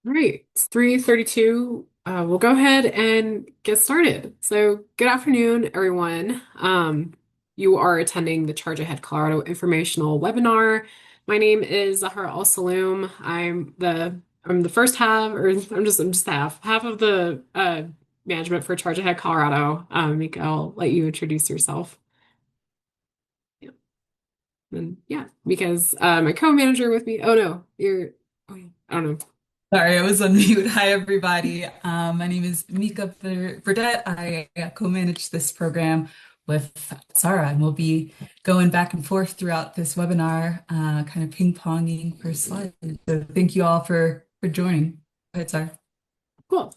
All right, it's 3:32. We'll go ahead and get started. So, good afternoon, everyone. You are attending the Charge Ahead Colorado Informational webinar. My name is Zahra Al Saloom. I'm the first half, or I'm just half of the management for Charge Ahead Colorado. Mika, I'll let you introduce yourself. Yeah. And yeah, because my co-manager with me. Oh no, oh, yeah, I don't know. Sorry, I was on mute. Hi, everybody. My name is Mika Burdette. I co-manage this program with Sarah, and we'll be going back and forth throughout this webinar, kind of ping-ponging for slides. So thank you all for joining. Go ahead, Sarah. Cool.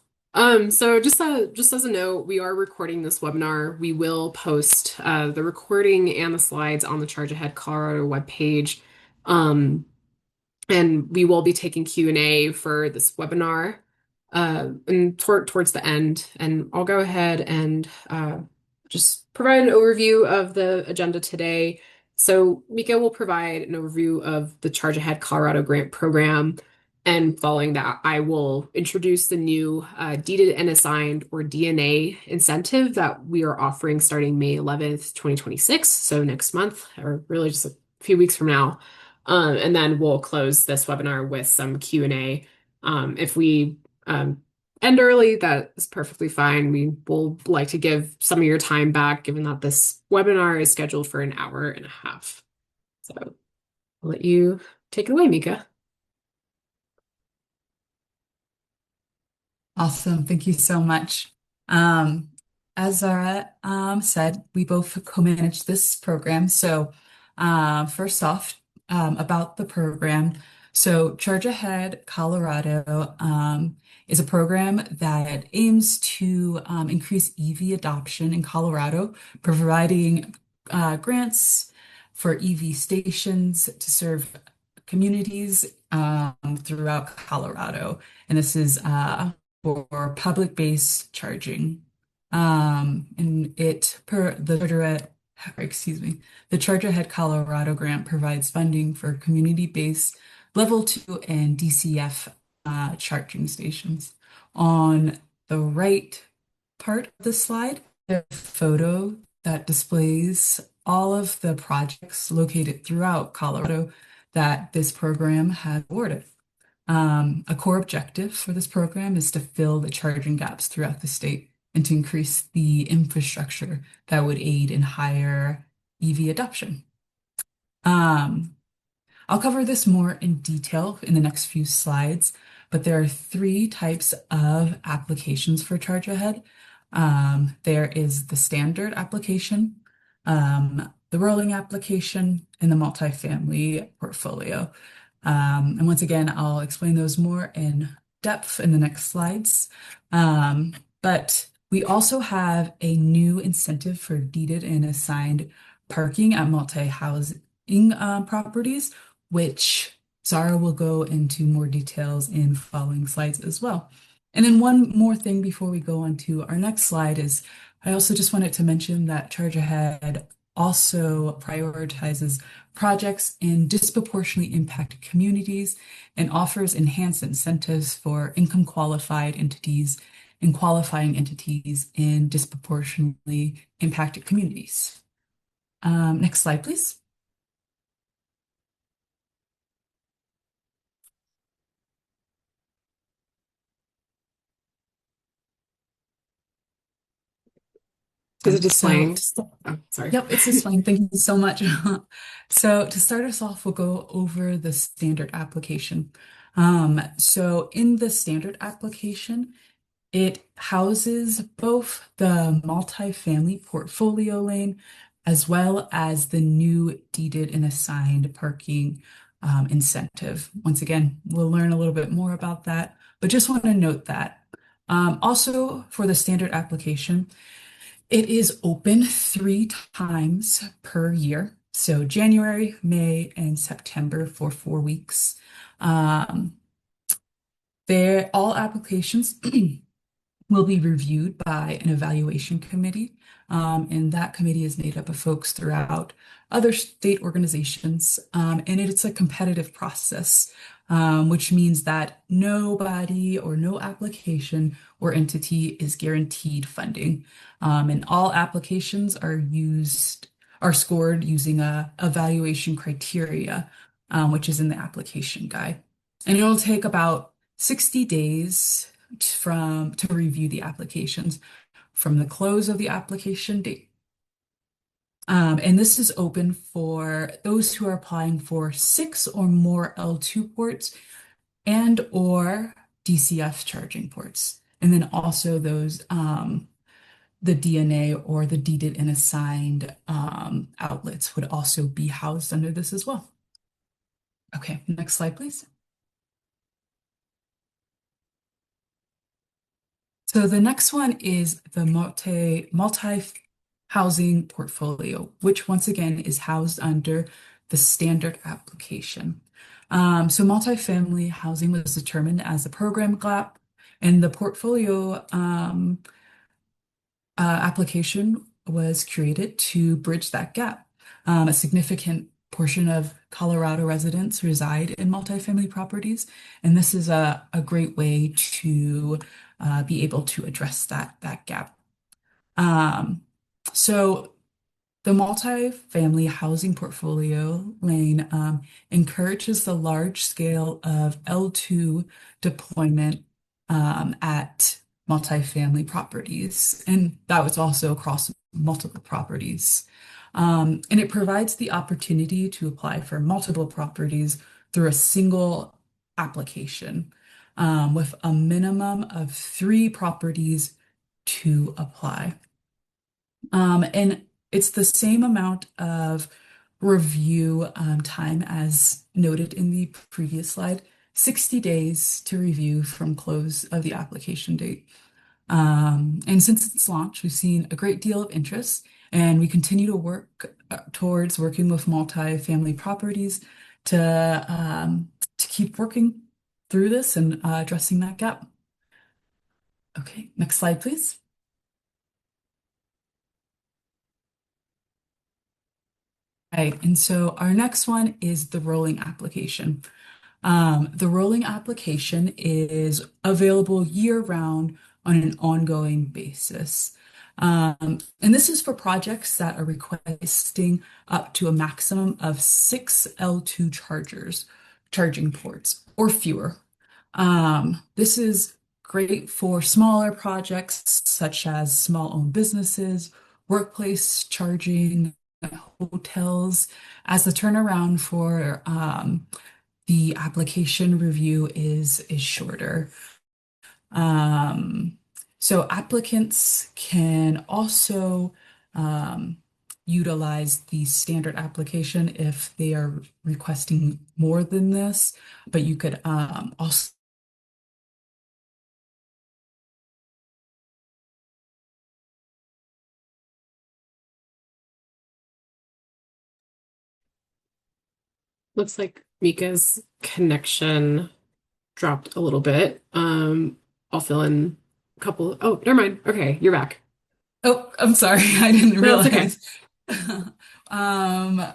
So just as a note, we are recording this webinar. We will post the recording and the slides on the Charge Ahead Colorado webpage. Um, and we will be taking Q&A for this webinar and towards the end. And I'll go ahead and just provide an overview of the agenda today. So Mika will provide an overview of the Charge Ahead Colorado Grant Program. And following that, I will introduce the new Deeded and Assigned, or DNA, incentive that we are offering starting May 11th, 2026. So next month, or really just a few weeks from now. And then we'll close this webinar with some Q&A. If we end early, that is perfectly fine. We will like to give some of your time back, given that this webinar is scheduled for an hour and a half. So I'll let you take it away, Mika. Awesome. Thank you so much. Um, as Zara said, we both co-manage this program. So first off, about the program. So Charge Ahead Colorado is a program that aims to increase EV adoption in Colorado, providing grants for EV stations to serve communities throughout Colorado. And this is for public-based charging. And it per the Charter Ahead, excuse me, the Charter Ahead Colorado grant provides funding for community-based level 2 and DCF charging stations. On the right part of the slide, there's a photo that displays all of the projects located throughout Colorado that this program has awarded. A core objective for this program is to fill the charging gaps throughout the state and to increase the infrastructure that would aid in higher EV adoption. Um, I'll cover this more in detail in the next few slides, but there are three types of applications for Charge Ahead. There is the standard application, the rolling application, and the multifamily portfolio. And once again, I'll explain those more in depth in the next slides. But we also have a new incentive for deeded and assigned parking at multi-housing properties, which Zara will go into more details in following slides as well. And then one more thing before we go on to our next slide is I also just wanted to mention that Charge Ahead also prioritizes projects in disproportionately impacted communities and offers enhanced incentives for income qualified entities and qualifying entities in disproportionately impacted communities. Next slide, please. Is it So, displaying? Oh, sorry. yep, it's just fine. Thank you so much. So, to start us off, we'll go over the standard application. So, in the standard application, it houses both the multifamily portfolio lane as well as the new deeded and assigned parking incentive. Once again, we'll learn a little bit more about that, but just want to note that. Also, for the standard application, it is open 3 times per year. So January, May, and September for 4 weeks. All applications will be reviewed by an evaluation committee. And that committee is made up of folks throughout other state organizations. And it's a competitive process, which means that nobody or no application or entity is guaranteed funding. And all applications are scored using a evaluation criteria, which is in the application guide. And it'll take about 60 days to review the applications from the close of the application date. And this is open for those who are applying for 6 or more L2 ports and or DCF charging ports. And then also those the DNA or the deeded and assigned outlets would also be housed under this as well. Okay, next slide, please. So the next one is the multi-housing portfolio, which once again is housed under the standard application. So multifamily housing was determined as a program gap, and the portfolio application was created to bridge that gap. A significant portion of Colorado residents reside in multifamily properties, and this is a great way to be able to address that gap. Um, so the multifamily housing portfolio lane encourages the large scale of L2 deployment at multifamily properties, and that was also across multiple properties. And it provides the opportunity to apply for multiple properties through a single application, with a minimum of 3 properties to apply. And it's the same amount of review time as noted in the previous slide, 60 days to review from close of the application date. And since its launch, we've seen a great deal of interest, and we continue to work towards working with multifamily properties to keep working through this and addressing that gap. Okay, next slide, please. Right, and so our next one is the rolling application. The rolling application is available year-round on an ongoing basis. And this is for projects that are requesting up to a maximum of 6 L2 charging ports or fewer. This is great for smaller projects such as small-owned businesses, workplace charging, hotels, as the turnaround for the application review is shorter. Um, so applicants can also utilize the standard application if they are requesting more than this, but you could also Looks like Mika's connection dropped a little bit. I'll fill in a couple. Oh, never mind. Okay, you're back. Oh, I'm sorry. I didn't No, it's okay. realize. Um,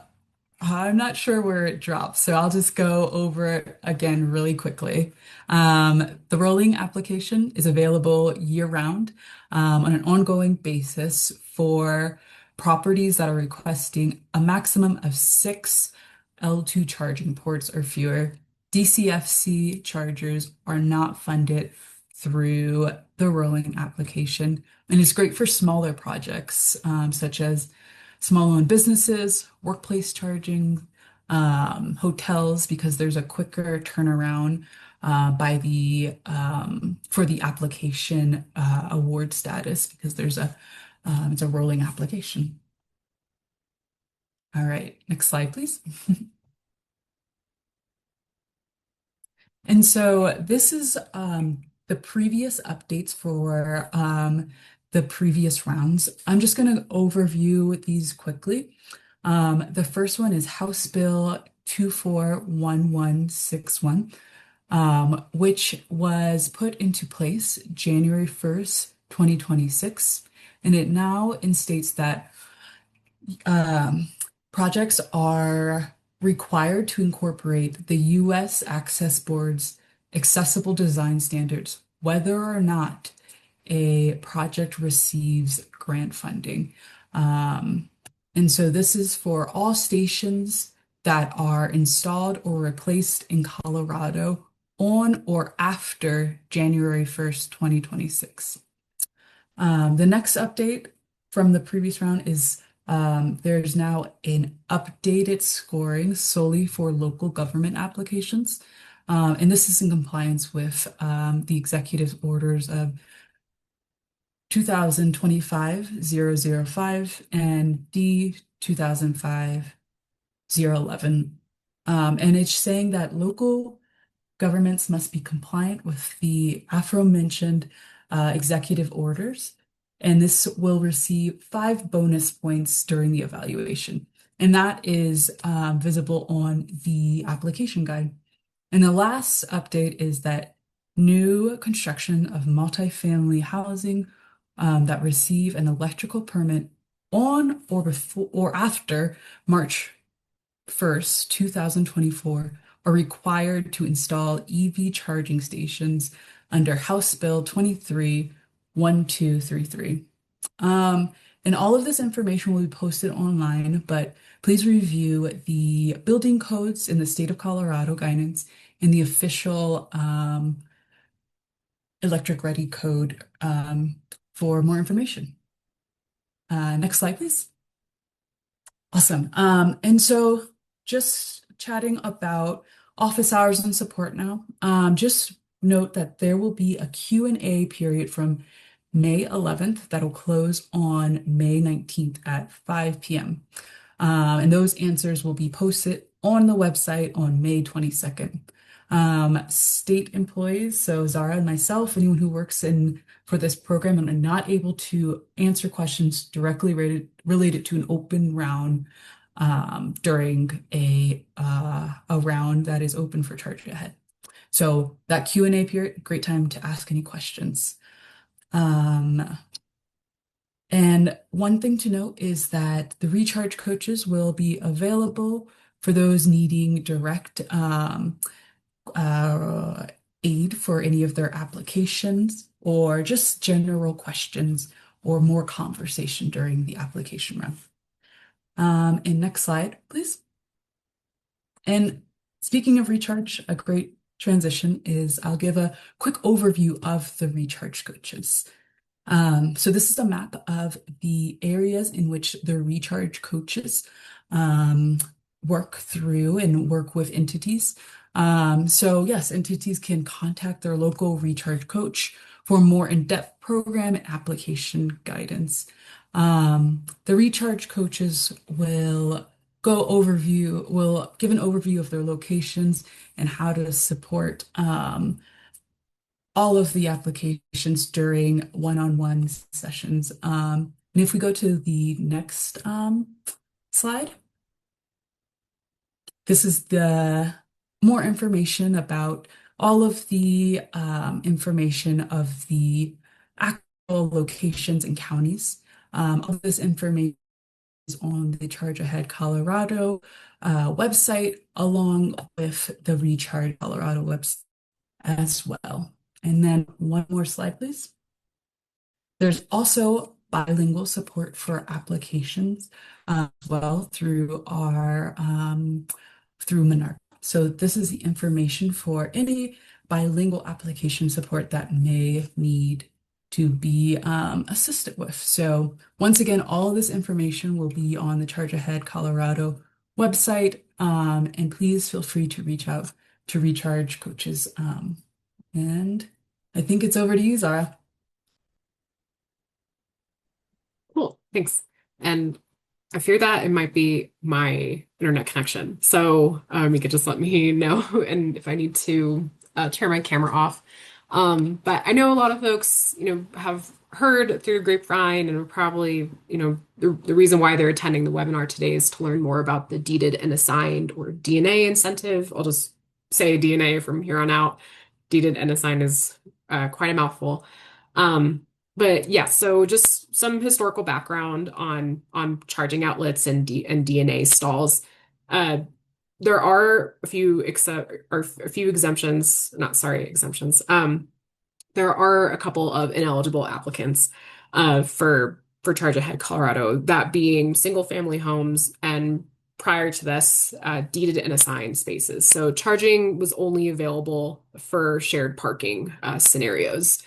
I'm not sure where it dropped, so I'll just go over it again really quickly. The rolling application is available year-round on an ongoing basis for properties that are requesting a maximum of 6 L2 charging ports or fewer. DCFC chargers are not funded through the rolling application, and it's great for smaller projects such as small-owned businesses, workplace charging, hotels, because there's a quicker turnaround for the application award status because it's a rolling application. All right, next slide, please. And so this is the previous updates for the previous rounds. I'm just going to overview these quickly. The first one is House Bill 241161. which was put into place January 1st, 2026. And it now instates that um, projects are required to incorporate the U.S. Access Board's accessible design standards, whether or not a project receives grant funding. Um, and so this is for all stations that are installed or replaced in Colorado on or after January 1st, 2026. The next update from the previous round is there's now an updated scoring solely for local government applications. And this is in compliance with the executive orders of 2025-005 and D 2005-011. And it's saying that local governments must be compliant with the aforementioned executive orders, and this will receive 5 bonus points during the evaluation. And that is visible on the application guide. And the last update is that new construction of multifamily housing that receive an electrical permit on or before or after March 1st, 2024, are required to install EV charging stations under House Bill 23-1233. Um, and all of this information will be posted online, but please review the building codes in the state of Colorado guidance and the official electric ready code for more information. Next slide, please. Awesome. And so just chatting about office hours and support now. Just note that there will be a Q&A period from May 11th that'll close on May 19th at 5 p.m. And those answers will be posted on the website on May 22nd. State employees, so Zara and myself, anyone who works in for this program and are not able to answer questions directly related to an open round during a round that is open for Charge Ahead. So that Q&A period, great time to ask any questions. And one thing to note is that the recharge coaches will be available for those needing direct uh, aid for any of their applications or just general questions or more conversation during the application run. And next slide, please. And speaking of recharge, a great transition is I'll give a quick overview of the recharge coaches. So this is a map of the areas in which the recharge coaches work through and work with entities. So yes, entities can contact their local recharge coach for more in-depth program and application guidance. The recharge coaches will give an overview of their locations and how to support all of the applications during one-on-one sessions. And if we go to the next slide, this is the more information about all of the information of the actual locations and counties. All of this information is on the Charge Ahead Colorado website, along with the Recharge Colorado website as well. And then one more slide, please. There's also bilingual support for applications as well through our through Monarch. So this is the information for any bilingual application support that may need to be assisted with. So once again, all of this information will be on the Charge Ahead Colorado website, and please feel free to reach out to recharge coaches. And I think it's over to you, Zara. Cool, thanks. And I fear that it might be my internet connection. So you could just let me know and if I need to turn my camera off. But I know a lot of folks, have heard through the grapevine and are probably, the reason why they're attending the webinar today is to learn more about the deeded and assigned or DNA incentive. I'll just say DNA from here on out. Deeded and assigned is quite a mouthful. Um, but yeah, so just some historical background on charging outlets and DNA stalls. Uh, there are a few exemptions, not sorry, exemptions. There are a couple of ineligible applicants for Charge Ahead Colorado, that being single family homes and prior to this, deeded and assigned spaces. So charging was only available for shared parking scenarios.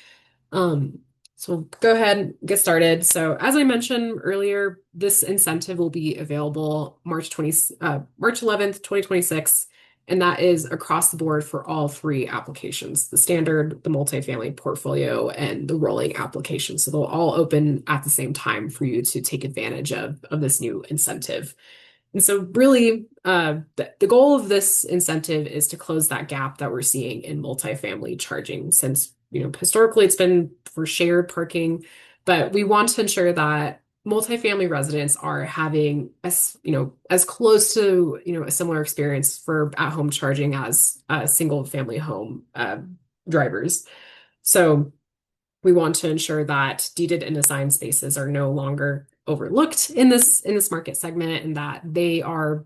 Um, so we'll go ahead and get started. So as I mentioned earlier, this incentive will be available March 11th, 2026, and that is across the board for all three applications, the standard, the multifamily portfolio, and the rolling application. So they'll all open at the same time for you to take advantage of this new incentive. And so, really, the goal of this incentive is to close that gap that we're seeing in multifamily charging, since historically it's been for shared parking, but we want to ensure that multifamily residents are having as close to a similar experience for at-home charging as single family home drivers. So we want to ensure that deeded and assigned spaces are no longer overlooked in this market segment, and that they are,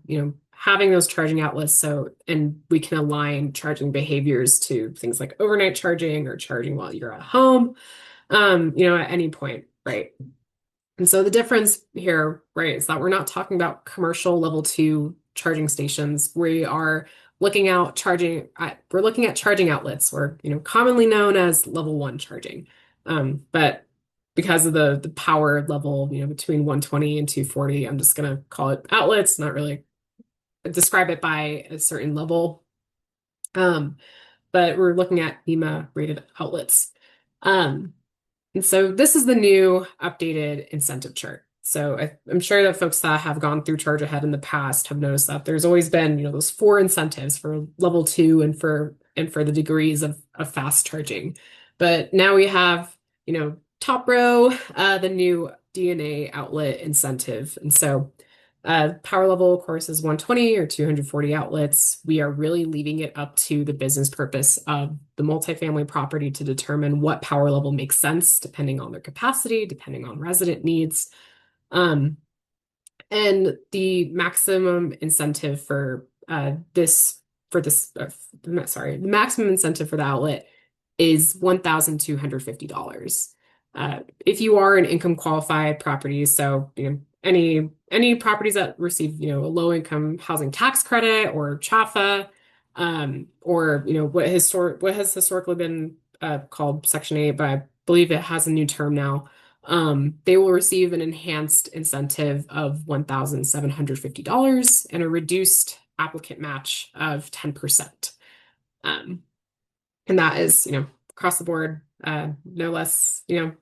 having those charging outlets, so and we can align charging behaviors to things like overnight charging or charging while you're at home, at any point, right? And so the difference here, right, is that we're not talking about commercial level two charging stations. We're looking at charging outlets, or commonly known as level one charging. But because of the power level, between 120 and 240, I'm just gonna call it outlets, not really describe it by a certain level. Um, but we're looking at NEMA rated outlets. Um, and so this is the new updated incentive chart. So I'm sure that folks that have gone through Charge Ahead in the past have noticed that there's always been, those four incentives for level two and for the degrees of fast charging. But now we have, top row, the new DNA outlet incentive. And so power level, of course, is 120 or 240 outlets. We are really leaving it up to the business purpose of the multifamily property to determine what power level makes sense, depending on their capacity, depending on resident needs. Um, and the maximum incentive the maximum incentive for the outlet is $1,250. If you are an income qualified property, so any properties that receive a low income housing tax credit or CHAFA, or what has historically been called Section 8, but I believe it has a new term now. They will receive an enhanced incentive of $1,750 and a reduced applicant match of 10%. Um, and that is, across the board, no less, or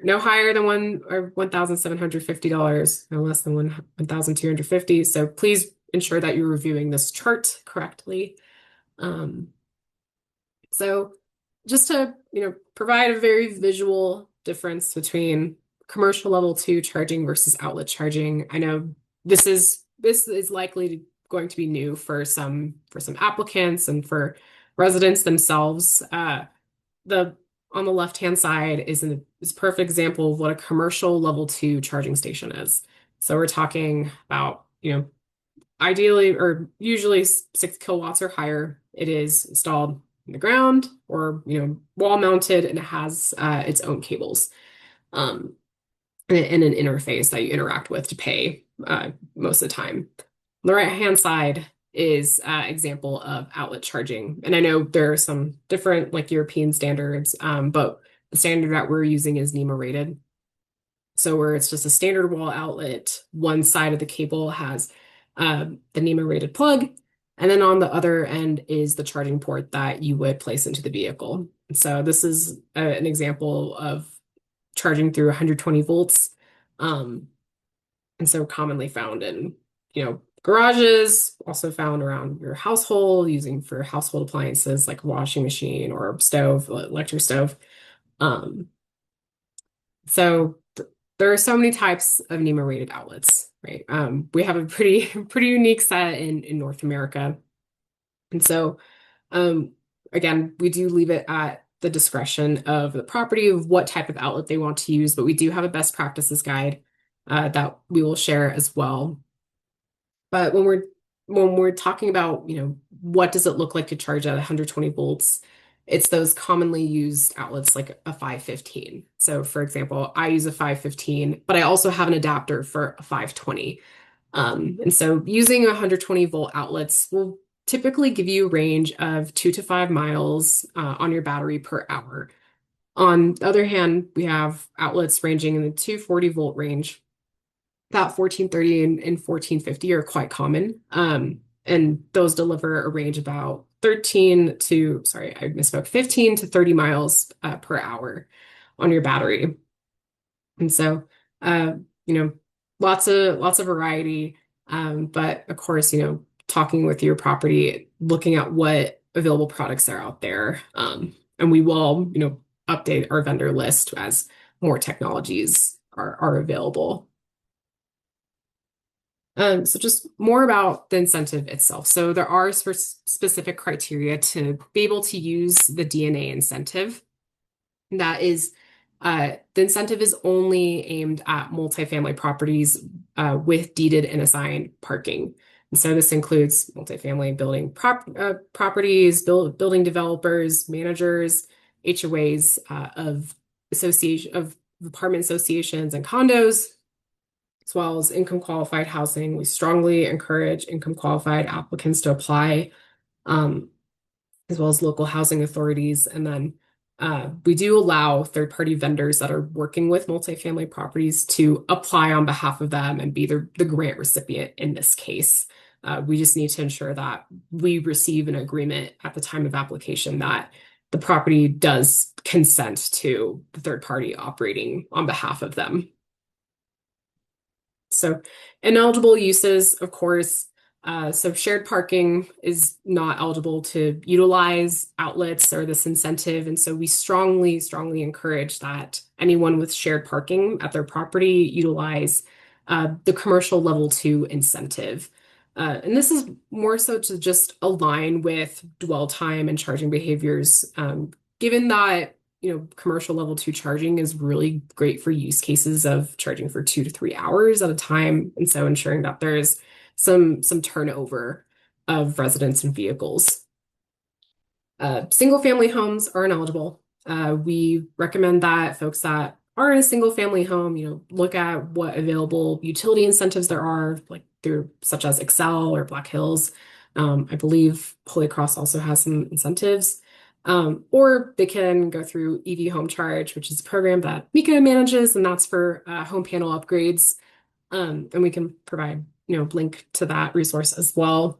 no higher than $1,750, no less than 1,250. So please ensure that you're reviewing this chart correctly. So just to, provide a very visual difference between commercial level two charging versus outlet charging. I know this is likely going to be new for some applicants and for residents themselves. The On the left-hand side is a perfect example of what a commercial level two charging station is. So we're talking about, ideally or usually 6 kilowatts or higher. It is installed in the ground or wall mounted, and it has its own cables, um, and an interface that you interact with to pay most of the time. The right-hand side is example of outlet charging. And I know there are some different like European standards, but the standard that we're using is NEMA rated. So where it's just a standard wall outlet, one side of the cable has the NEMA rated plug, and then on the other end is the charging port that you would place into the vehicle. So this is an example of charging through 120 volts. Um, and so commonly found in, garages, also found around your household, using for household appliances like a washing machine or a stove, electric stove. Um, so there are so many types of NEMA rated outlets, right? We have a pretty unique set in North America. And so Um, Again, we do leave it at the discretion of the property of what type of outlet they want to use, but we do have a best practices guide that we will share as well. But when we're talking about, what does it look like to charge at 120 volts? It's those commonly used outlets like a 515. So for example, I use a 515, but I also have an adapter for a 520. And so using 120 volt outlets will typically give you a range of 2 to 5 miles on your battery per hour. On the other hand, we have outlets ranging in the 240 volt range. That 1430 and 1450 are quite common. And those deliver a range about 15 to 30 miles per hour on your battery. And so, uh, you know, lots of variety. But of course, talking with your property, looking at what available products are out there. And we will, update our vendor list as more technologies are available. So just more about the incentive itself. So there are specific criteria to be able to use the DNA incentive. That is, the incentive is only aimed at multifamily properties with deeded and assigned parking. And so this includes multifamily building properties, building developers, managers, HOAs of apartment associations and condos, as well as income qualified housing. We strongly encourage income qualified applicants to apply. Um, as well as local housing authorities. And then we do allow third-party vendors that are working with multifamily properties to apply on behalf of them and be the grant recipient in this case. We just need to ensure that we receive an agreement at the time of application that the property does consent to the third party operating on behalf of them. So, ineligible uses, of course. So, shared parking is not eligible to utilize outlets or this incentive. And so, we strongly, strongly encourage that anyone with shared parking at their property utilize the commercial level two incentive. And this is more so to just align with dwell time and charging behaviors, given that commercial level two charging is really great for use cases of charging for 2 to 3 hours at a time. And so ensuring that there's some turnover of residents and vehicles. Single family homes are ineligible. We recommend that folks that are in a single family home, look at what available utility incentives there are, like through such as Excel or Black Hills. I believe Holy Cross also has some incentives. Or they can go through EV Home Charge, which is a program that Mika manages, and that's for home panel upgrades. And we can provide, link to that resource as well.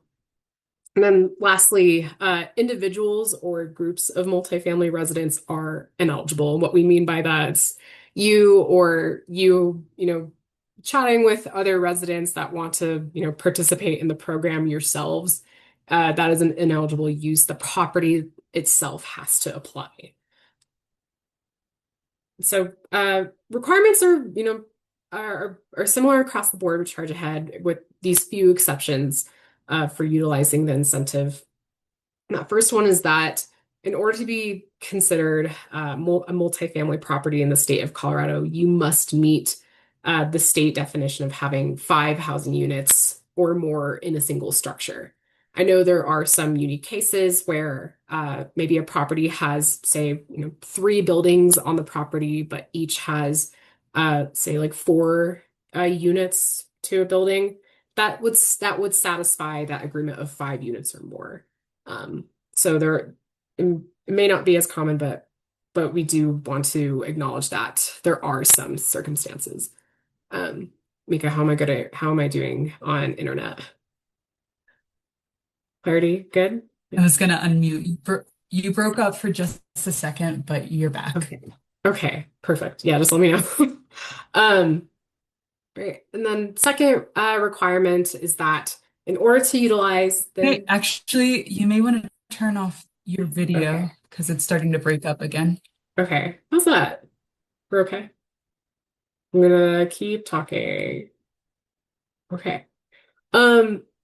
And then lastly, individuals or groups of multifamily residents are ineligible. And what we mean by that is you, chatting with other residents that want to, participate in the program yourselves. That is an ineligible use. The property itself has to apply. So requirements are similar across the board with Charge Ahead, with these few exceptions for utilizing the incentive. And that first one is that in order to be considered a multifamily property in the state of Colorado, you must meet the state definition of having 5 housing units or more in a single structure. I know there are some unique cases where maybe a property has, say, 3 buildings on the property, but each has, say, like 4 units to a building. That would satisfy that agreement of 5 units or more. So it may not be as common, but we do want to acknowledge that there are some circumstances. Um, Mika, how am I doing on internet? Clarity, good? I Yeah. was going to unmute. You broke up for just a second, but you're back. Okay. Okay, perfect. Yeah, just let me know. Um, Great. And then second requirement is that in order to utilize Hey, the actually, you may want to turn off your video okay. because it's starting to break up again. Okay. How's that? We're okay. I'm gonna keep talking. Okay.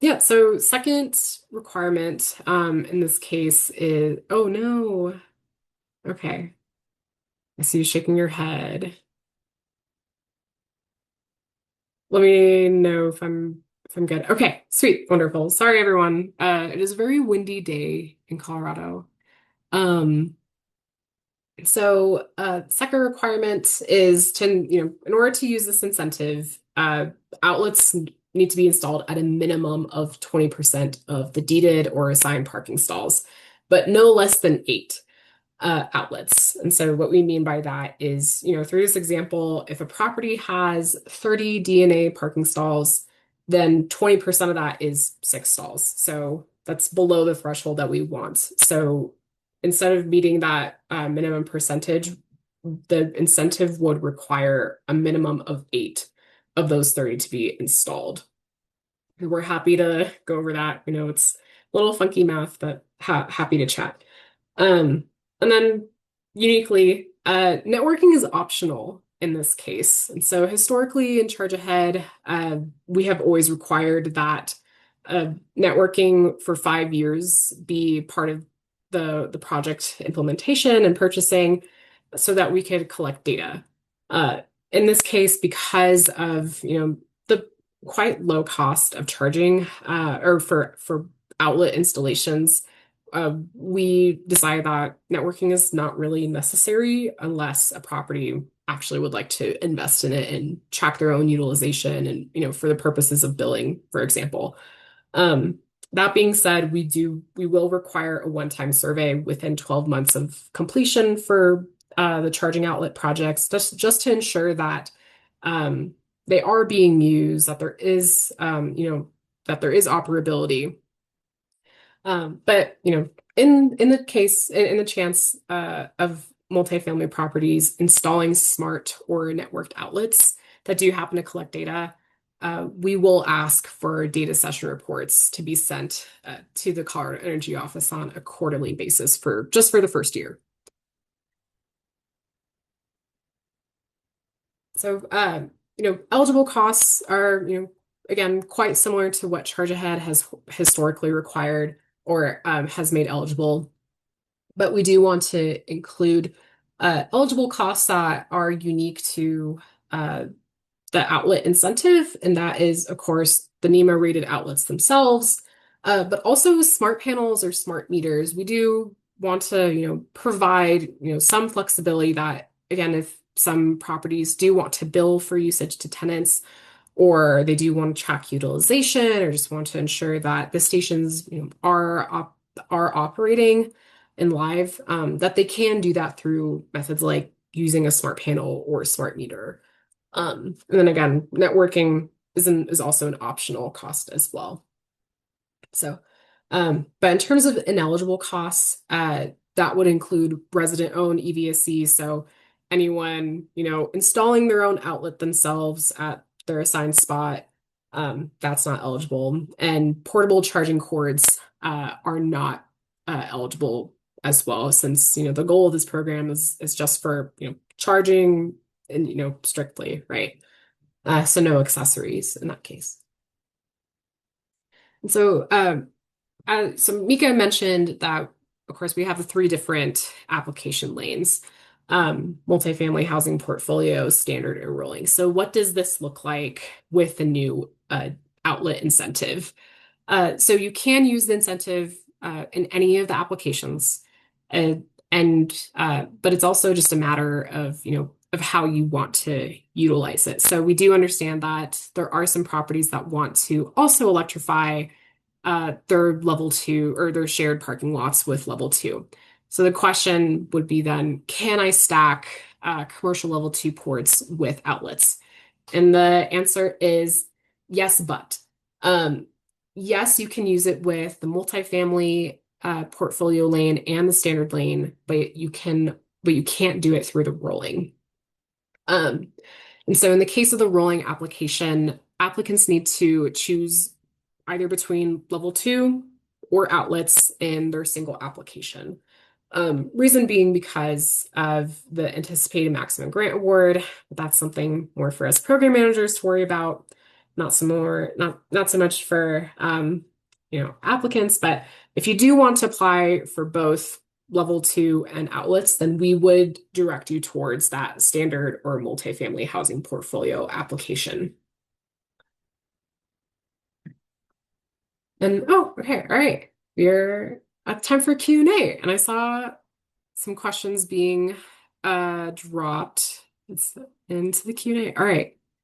Yeah, so second requirement in this case is, oh no. Okay. I see you shaking your head. Let me know if I'm good. Okay, sweet, wonderful. Sorry, everyone. It is a very windy day in Colorado. Um, second requirement is to, in order to use this incentive, outlets need to be installed at a minimum of 20% of the deeded or assigned parking stalls, but no less than eight outlets. And so what we mean by that is, through this example, if a property has 30 DNA parking stalls, then 20% of that is six stalls. So that's below the threshold that we want. So instead of meeting that minimum percentage, the incentive would require a minimum of eight of those 30 to be installed. We're happy to go over that. It's a little funky math, but happy to chat. Um, and then uniquely, networking is optional in this case. And so historically in Charge Ahead, we have always required that uh, networking for 5 years be part of the project implementation and purchasing so that we could collect data. Uh, in this case, because of, the quite low cost of charging or for outlet installations, we decided that networking is not really necessary unless a property actually would like to invest in it and track their own utilization and, for the purposes of billing, for example. Um, that being said, we will require a one-time survey within 12 months of completion for the charging outlet projects, just to ensure that um, they are being used, that there is, that there is operability. But in the case, in the chance of multifamily properties installing smart or networked outlets that do happen to collect data, we will ask for data session reports to be sent to the Colorado Energy Office on a quarterly basis for just for the first year. So, eligible costs are, again, quite similar to what Charge Ahead has historically required or has made eligible. But we do want to include eligible costs that are unique to the outlet incentive, and that is, of course, the NEMA rated outlets themselves, but also smart panels or smart meters. We do want to, provide, some flexibility that, again, if some properties do want to bill for usage to tenants, or they do want to track utilization, or just want to ensure that the stations, are operating and live, that they can do that through methods like using a smart panel or a smart meter. And then again, networking is also an optional cost as well. So, but in terms of ineligible costs, that would include resident-owned EVSE. So anyone, installing their own outlet themselves at their assigned spot, that's not eligible. And portable charging cords, are not eligible as well, since, the goal of this program is just for, charging and, strictly, right? So no accessories in that case. And so Mika mentioned that, of course, we have the three different application lanes, multifamily housing portfolio, standard, and rolling. So what does this look like with the new outlet incentive? So you can use the incentive in any of the applications, uh, but it's also just a matter of, of how you want to utilize it. So we do understand that there are some properties that want to also electrify their level two or their shared parking lots with level two. So the question would be then, can I stack commercial level two ports with outlets? And the answer is yes, but um, yes, you can use it with the multifamily portfolio lane and the standard lane, but you can't do it through the rolling. Um, and so in the case of the rolling application, applicants need to choose either between level two or outlets in their single application. Reason being because of the anticipated maximum grant award. That's something more for us program managers to worry about. not some more, not so much for applicants, but if you do want to apply for both level two and outlets, then we would direct you towards that standard or multifamily housing portfolio application. And oh, okay, all right. We're at time for Q&A, and I saw some questions being dropped. It's into the Q&A. All right.